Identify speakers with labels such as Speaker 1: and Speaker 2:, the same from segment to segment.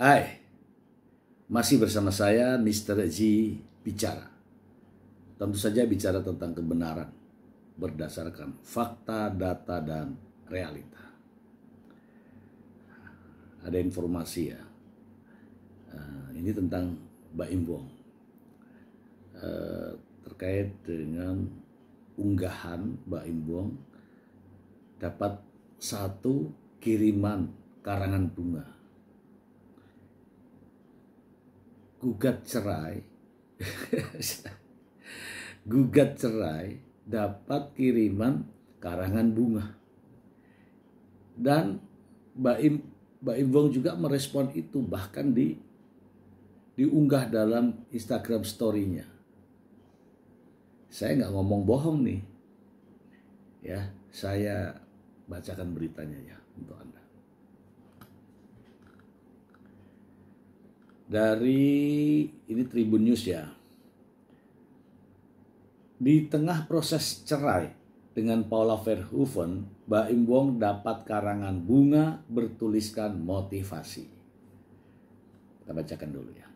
Speaker 1: Hai, masih bersama saya Mr. Z bicara. Tentu saja bicara tentang kebenaran berdasarkan fakta, data, dan realita. Ada informasi ya, ini tentang Mbak Imbong terkait dengan unggahan Mbak Imbong dapat satu kiriman karangan bunga. Gugat cerai, gugat cerai dapat kiriman karangan bunga. Dan Mbak Imbong juga merespon itu, bahkan diunggah dalam Instagram story-nya. Saya nggak ngomong bohong nih, ya, saya bacakan beritanya ya untuk Anda. Dari ini Tribun News ya. Di tengah proses cerai dengan Paula Verhoeven, Mbak Imbong dapat karangan bunga bertuliskan motivasi. Kita bacakan dulu ya.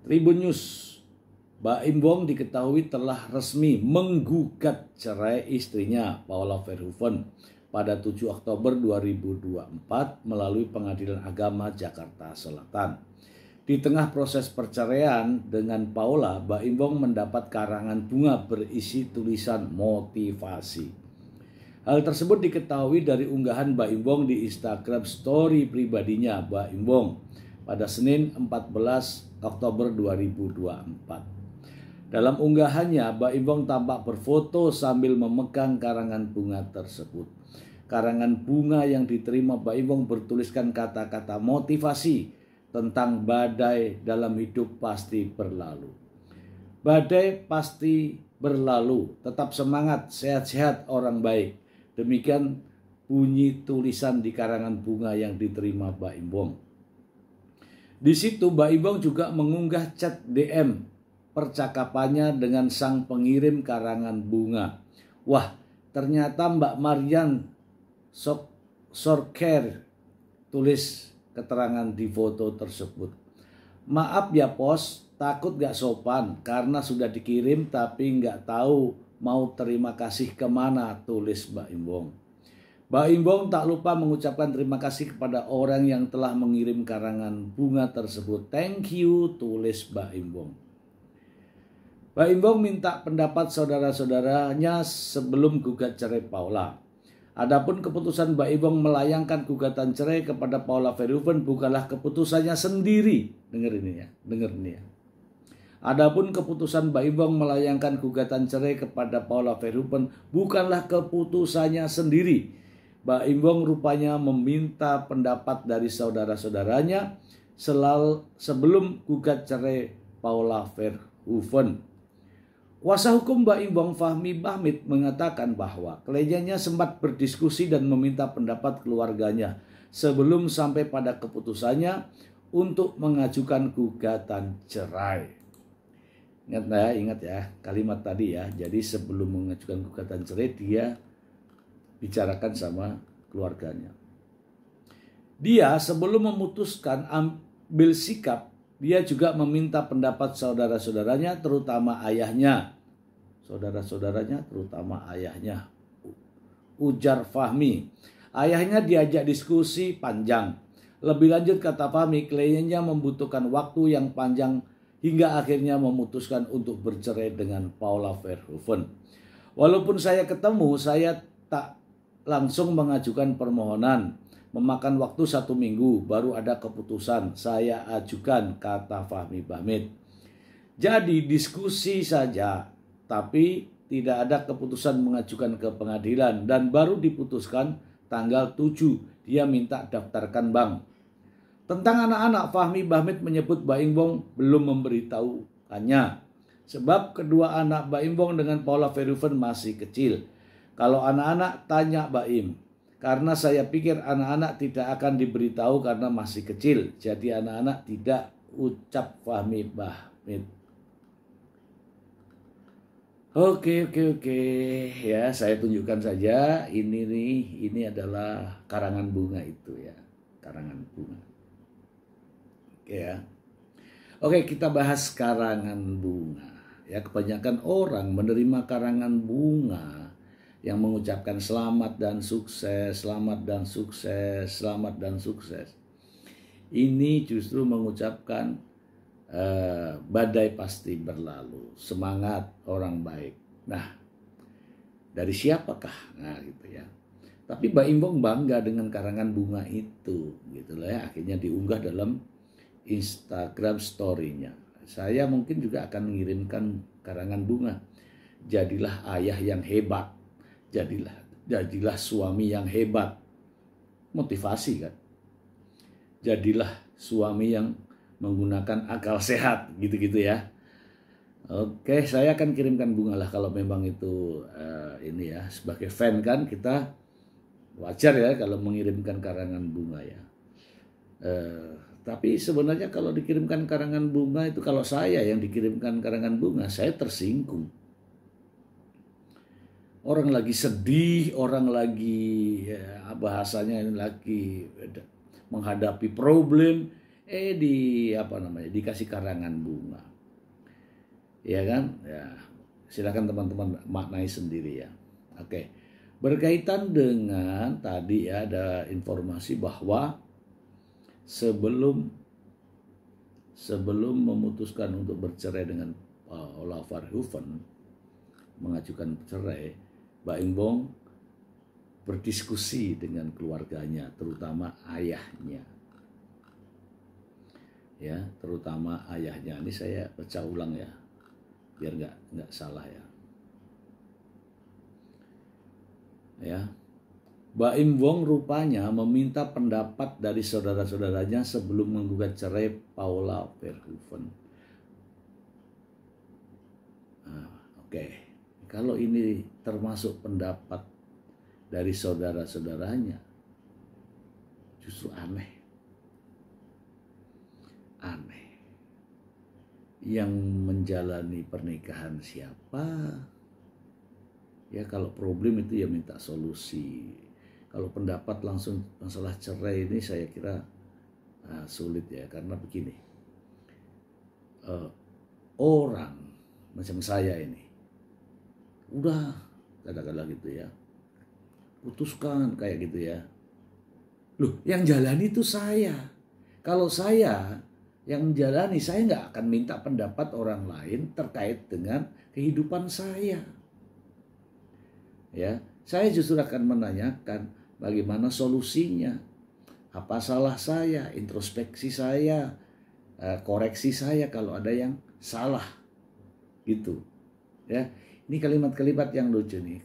Speaker 1: Tribun News. Mbak Imbong diketahui telah resmi menggugat cerai istrinya Paula Verhoeven pada 7 Oktober 2024 melalui Pengadilan Agama Jakarta Selatan. Di tengah proses perceraian dengan Paula, Mbak Imbong mendapat karangan bunga berisi tulisan motivasi. Hal tersebut diketahui dari unggahan Mbak Imbong di Instagram story pribadinya Mbak Imbong pada Senin 14 Oktober 2024. Dalam unggahannya, Mbak Imbong tampak berfoto sambil memegang karangan bunga tersebut. Karangan bunga yang diterima Mbak Imbong bertuliskan kata-kata motivasi tentang badai dalam hidup pasti berlalu. Badai pasti berlalu, tetap semangat, sehat-sehat orang baik. Demikian bunyi tulisan di karangan bunga yang diterima Mbak Imbong. Di situ Mbak Imbong juga mengunggah chat DM percakapannya dengan sang pengirim karangan bunga. Wah, ternyata Mbak Marian Sorker tulis keterangan di foto tersebut. Maaf ya pos, takut gak sopan karena sudah dikirim tapi gak tahu mau terima kasih kemana, tulis Mbak Imbong. Mbak Imbong tak lupa mengucapkan terima kasih kepada orang yang telah mengirim karangan bunga tersebut. Thank you, tulis Mbak Imbong. Mbak Imbong minta pendapat saudara-saudaranya sebelum gugat cerai Paula. Adapun keputusan Mbak Imbong melayangkan gugatan cerai kepada Paula Verhoeven bukanlah keputusannya sendiri. Dengar ini ya. Adapun keputusan Mbak Imbong melayangkan gugatan cerai kepada Paula Verhoeven bukanlah keputusannya sendiri. Mbak Imbong rupanya meminta pendapat dari saudara-saudaranya sebelum gugat cerai Paula Verhoeven. Kuasa hukum Mbak Imbong Fahmi Bahmid mengatakan bahwa kliennya sempat berdiskusi dan meminta pendapat keluarganya sebelum sampai pada keputusannya untuk mengajukan gugatan cerai. Ingat ya kalimat tadi ya. Jadi sebelum mengajukan gugatan cerai dia bicarakan sama keluarganya. Dia sebelum memutuskan ambil sikap, dia juga meminta pendapat saudara-saudaranya terutama ayahnya. Saudara-saudaranya terutama ayahnya. Ujar Fahmi. Ayahnya diajak diskusi panjang. Lebih lanjut kata Fahmi, kliennya membutuhkan waktu yang panjang hingga akhirnya memutuskan untuk bercerai dengan Paula Verhoeven. Walaupun saya ketemu, saya tak langsung mengajukan permohonan. Memakan waktu 1 minggu baru ada keputusan saya ajukan, kata Fahmi Bahmid. Jadi diskusi saja, tapi tidak ada keputusan mengajukan ke pengadilan dan baru diputuskan tanggal 7 dia minta daftarkan bank. Tentang anak-anak, Fahmi Bahmid menyebut Mbak Imbong belum memberitahukannya. Sebab kedua anak Mbak Imbong dengan Paula Verhoeven masih kecil. Kalau anak-anak tanya Mbak Im, karena saya pikir anak-anak tidak akan diberitahu karena masih kecil. Jadi anak-anak tidak, ucap Fahmi Bahmid. Oke. Ya, saya tunjukkan saja. Ini adalah karangan bunga itu ya. Karangan bunga. ya. Oke, kita bahas karangan bunga. Ya, kebanyakan orang menerima karangan bunga yang mengucapkan selamat dan sukses, selamat dan sukses, selamat dan sukses. Ini justru mengucapkan badai pasti berlalu, semangat orang baik. Nah, dari siapakah? Nah, gitu ya. Tapi Mbak Imbong bangga dengan karangan bunga itu, gitu lah ya. Akhirnya diunggah dalam Instagram story-nya. Saya mungkin juga akan mengirimkan karangan bunga. Jadilah ayah yang hebat, jadilah suami yang hebat. Motivasi kan? Jadilah suami yang menggunakan akal sehat, gitu-gitu ya. Oke, saya akan kirimkan bunga lah kalau memang itu ini ya, sebagai fan kan kita wajar ya kalau mengirimkan karangan bunga ya. Tapi sebenarnya kalau dikirimkan karangan bunga itu, kalau saya yang dikirimkan karangan bunga, saya tersinggung. Orang lagi sedih, orang lagi ya, bahasanya ini lagi menghadapi problem, dikasih karangan bunga. Ya kan? Ya, silakan teman-teman maknai sendiri ya. Oke. Berkaitan dengan tadi ya, ada informasi bahwa sebelum memutuskan untuk bercerai dengan Olav Verhoeven, mengajukan cerai, Mbak Imbong berdiskusi dengan keluarganya, terutama ayahnya. Ya, terutama ayahnya. Ini saya baca ulang ya, biar nggak salah ya. Ya, Mbak Imbong rupanya meminta pendapat dari saudara-saudaranya sebelum menggugat cerai Paula Verhoeven. Oke. Kalau ini termasuk pendapat dari saudara-saudaranya, justru aneh. Yang menjalani pernikahan siapa? Ya, kalau problem itu ya minta solusi. Kalau pendapat langsung masalah cerai ini saya kira sulit ya, karena begini, orang macam saya ini udah katakanlah gitu ya, putuskan kayak gitu ya. Loh, yang jalani itu saya. Kalau saya yang menjalani, saya nggak akan minta pendapat orang lain terkait dengan kehidupan saya. Ya, saya justru akan menanyakan bagaimana solusinya, apa salah saya, introspeksi saya, koreksi saya kalau ada yang salah, gitu. Ya, ini kalimat-kalimat yang lucu nih.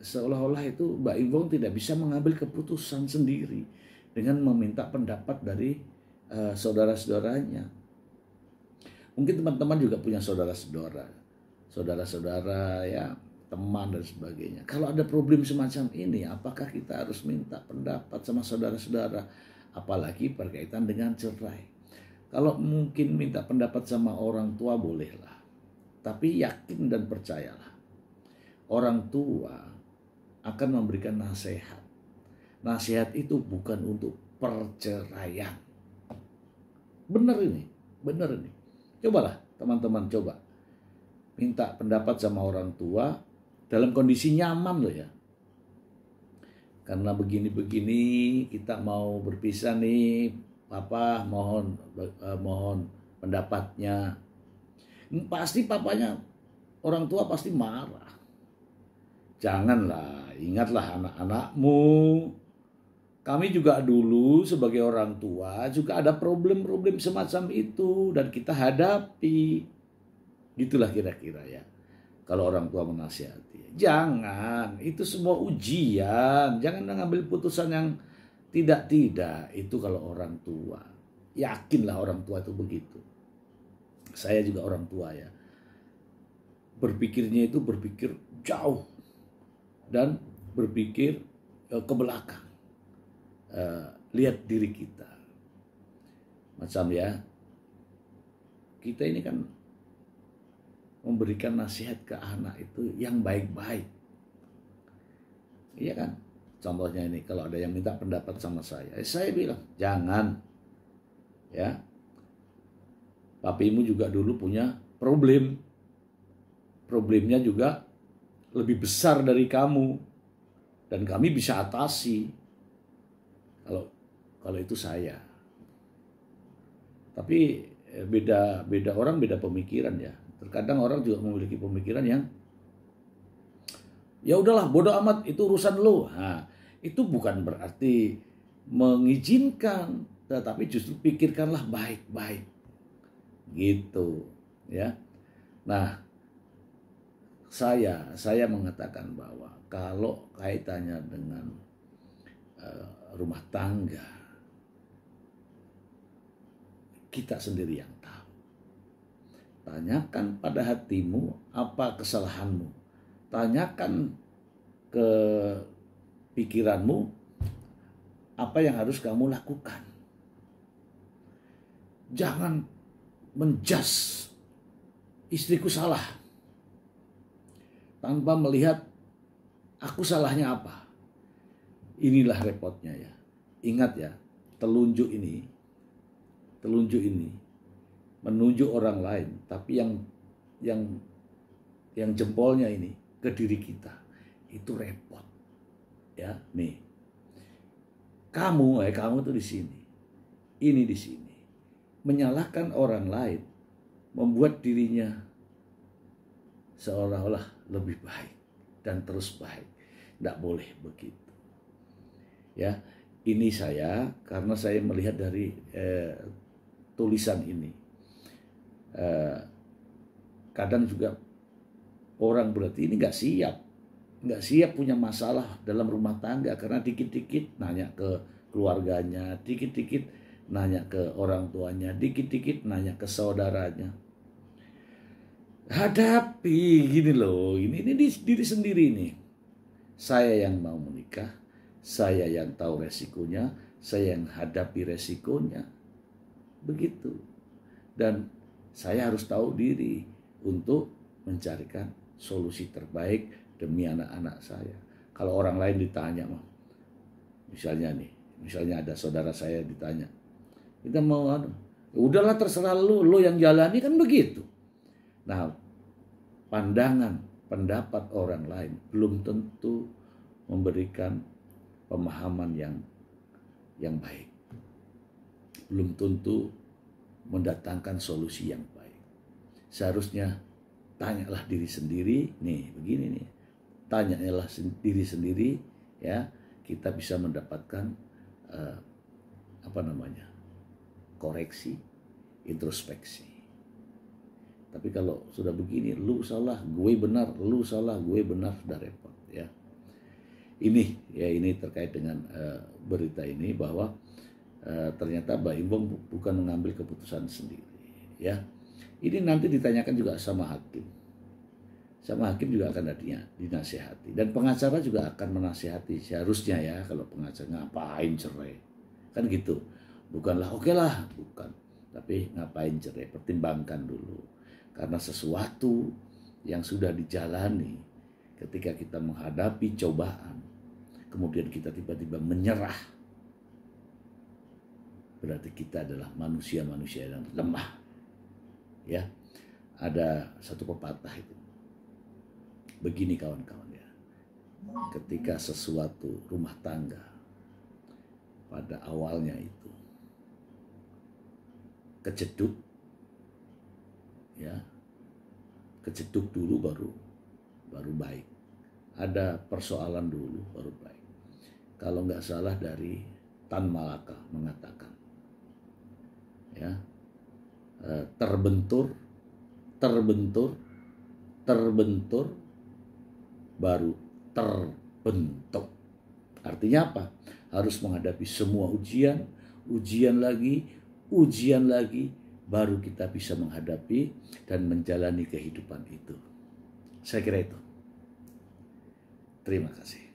Speaker 1: Seolah-olah itu Mbak Imbong tidak bisa mengambil keputusan sendiri dengan meminta pendapat dari saudara-saudaranya. Mungkin teman-teman juga punya saudara-saudara ya, teman dan sebagainya. Kalau ada problem semacam ini, apakah kita harus minta pendapat sama saudara-saudara, apalagi berkaitan dengan cerai? Kalau mungkin minta pendapat sama orang tua bolehlah, tapi yakin dan percayalah, orang tua akan memberikan nasihat. Nasihat itu bukan untuk perceraian. Benar ini. Cobalah teman-teman, coba minta pendapat sama orang tua dalam kondisi nyaman loh ya. Karena begini-begini kita mau berpisah nih, Papa mohon pendapatnya. Pasti papanya, orang tua pasti marah. Janganlah, ingatlah anak-anakmu. Kami juga dulu sebagai orang tua juga ada problem-problem semacam itu dan kita hadapi. Gitulah kira-kira ya. Kalau orang tua menasihati. Jangan, itu semua ujian. Jangan mengambil putusan yang tidak-tidak. Itu kalau orang tua. Yakinlah orang tua itu begitu. Saya juga orang tua ya. Berpikirnya itu berpikir jauh. Dan berpikir ke belakang. Lihat diri kita. Macam ya, kita ini kan memberikan nasihat ke anak itu yang baik-baik. Iya kan? Contohnya ini, kalau ada yang minta pendapat sama saya bilang, jangan. Ya, papimu juga dulu punya problemnya juga lebih besar dari kamu, dan kami bisa atasi kalau itu saya. Tapi beda orang, beda pemikiran ya. Terkadang orang juga memiliki pemikiran yang ya udahlah, bodoh amat, itu urusan lo. Nah, itu bukan berarti mengizinkan, tetapi justru pikirkanlah baik-baik gitu ya. Nah, saya mengatakan bahwa kalau kaitannya dengan rumah tangga, kita sendiri yang tahu. Tanyakan pada hatimu apa kesalahanmu. Tanyakan ke pikiranmu apa yang harus kamu lakukan. Jangan menjas istriku salah tanpa melihat aku salahnya apa. Inilah repotnya ya. Ingat ya, telunjuk ini menunjuk orang lain, tapi yang jempolnya ini ke diri kita, itu repot ya. Nih, kamu tuh di sini, ini di sini, menyalahkan orang lain, membuat dirinya seolah-olah lebih baik dan terus baik. Tidak boleh begitu ya. Ini saya, karena saya melihat dari tulisan ini, kadang juga orang berarti ini nggak siap punya masalah dalam rumah tangga, karena dikit-dikit nanya ke keluarganya, dikit-dikit nanya ke orang tuanya, dikit-dikit nanya ke saudaranya. Hadapi gini loh, ini diri sendiri nih. Saya yang mau menikah, saya yang tahu resikonya, saya yang hadapi resikonya. Begitu. Dan saya harus tahu diri untuk mencarikan solusi terbaik demi anak-anak saya. Kalau orang lain ditanya, misalnya ada saudara saya ditanya, kita mau udahlah terserah lu yang jalani, kan begitu. Nah, pendapat orang lain belum tentu memberikan pemahaman yang baik. Belum tentu mendatangkan solusi yang baik. Seharusnya tanyalah diri sendiri, nih begini nih. Tanyalah diri sendiri ya, kita bisa mendapatkan koreksi, introspeksi. Tapi kalau sudah begini, lu salah, gue benar, lu salah, gue benar, sudah repot ya. Ini terkait dengan berita ini, bahwa ternyata Mbak Imbong bukan mengambil keputusan sendiri ya. Ini nanti ditanyakan juga sama hakim. Sama hakim juga akan dinasihati, dan pengacara juga akan menasihati seharusnya ya. Kalau pengacara, ngapain cerai, kan gitu. Bukanlah oke lah, bukan, tapi ngapain cerai, pertimbangkan dulu. Karena sesuatu yang sudah dijalani, ketika kita menghadapi cobaan, kemudian kita tiba-tiba menyerah, berarti kita adalah manusia-manusia yang lemah. Ya, ada satu pepatah itu begini kawan-kawan ya. Ketika sesuatu rumah tangga pada awalnya itu kejeduk ya, kejeduk dulu baru baik. Ada persoalan dulu baru baik. Kalau nggak salah dari Tan Malaka mengatakan ya, terbentur baru terbentuk. Artinya apa? Harus menghadapi semua ujian lagi, baru kita bisa menghadapi dan menjalani kehidupan itu. Saya kira itu. Terima kasih.